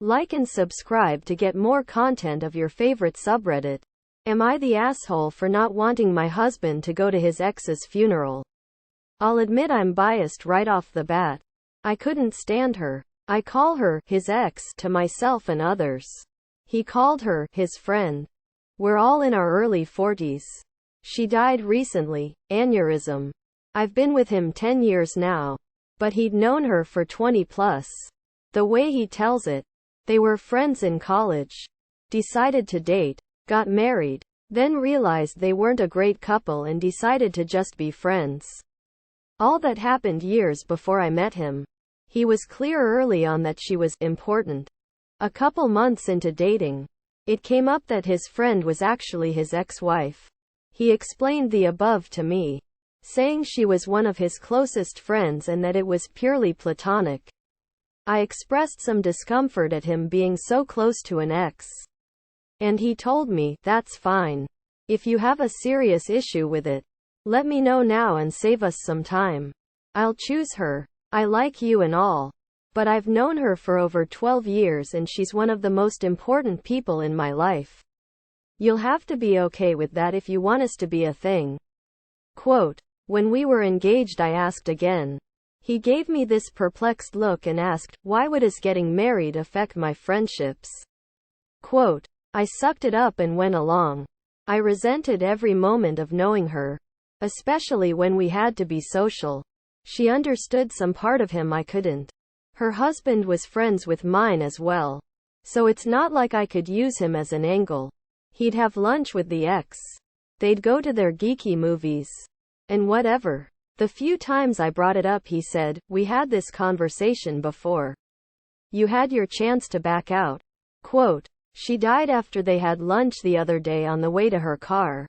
Like and subscribe to get more content of your favorite subreddit. Am I the asshole for not wanting my husband to go to his ex's funeral? I'll admit I'm biased right off the bat. I couldn't stand her. I call her his ex to myself and others. He called her his friend. We're all in our early 40s. She died recently, aneurysm. I've been with him 10 years now. But he'd known her for 20 plus. The way he tells it, they were friends in college. Decided to date. Got married. Then realized they weren't a great couple and decided to just be friends. All that happened years before I met him. He was clear early on that she was important. A couple months into dating, it came up that his friend was actually his ex-wife. He explained the above to me, saying she was one of his closest friends and that it was purely platonic. I expressed some discomfort at him being so close to an ex. And he told me, that's fine. If you have a serious issue with it, let me know now and save us some time. I'll choose her. I like you and all. But I've known her for over 12 years and she's one of the most important people in my life. You'll have to be okay with that if you want us to be a thing. Quote, when we were engaged I asked again. He gave me this perplexed look and asked, why would us getting married affect my friendships? Quote, I sucked it up and went along. I resented every moment of knowing her. Especially when we had to be social. She understood some part of him I couldn't. Her husband was friends with mine as well. So it's not like I could use him as an angle. He'd have lunch with the ex. They'd go to their geeky movies. And whatever. The few times I brought it up he said, we had this conversation before. You had your chance to back out. Quote, she died after they had lunch the other day on the way to her car.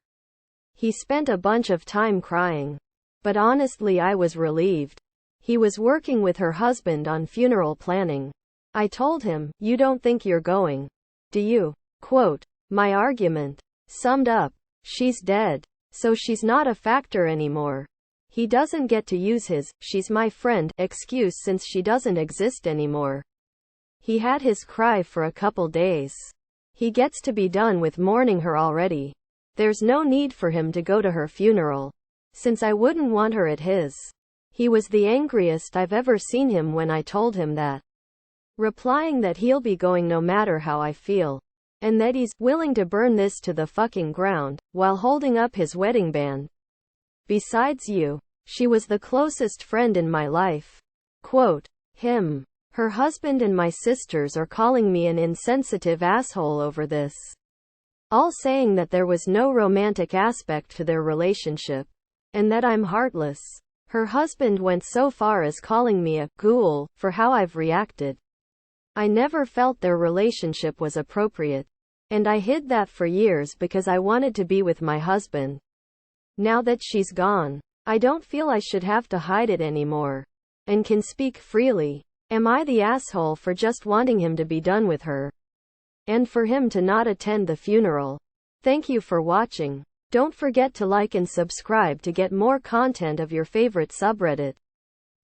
He spent a bunch of time crying. But honestly I was relieved. He was working with her husband on funeral planning. I told him, you don't think you're going, do you? Quote, my argument. Summed up. She's dead. So she's not a factor anymore. He doesn't get to use his, she's my friend, excuse since she doesn't exist anymore. He had his cry for a couple days. He gets to be done with mourning her already. There's no need for him to go to her funeral. Since I wouldn't want her at his. He was the angriest I've ever seen him when I told him that. Replying that he'll be going no matter how I feel. And that he's willing to burn this to the fucking ground, while holding up his wedding band. Besides you, she was the closest friend in my life. Quote, him. Her husband and my sisters are calling me an insensitive asshole over this. All saying that there was no romantic aspect to their relationship. And that I'm heartless. Her husband went so far as calling me a ghoul for how I've reacted. I never felt their relationship was appropriate. And I hid that for years because I wanted to be with my husband. Now that she's gone, I don't feel I should have to hide it anymore. And can speak freely. Am I the asshole for just wanting him to be done with her? And for him to not attend the funeral? Thank you for watching. Don't forget to like and subscribe to get more content of your favorite subreddit.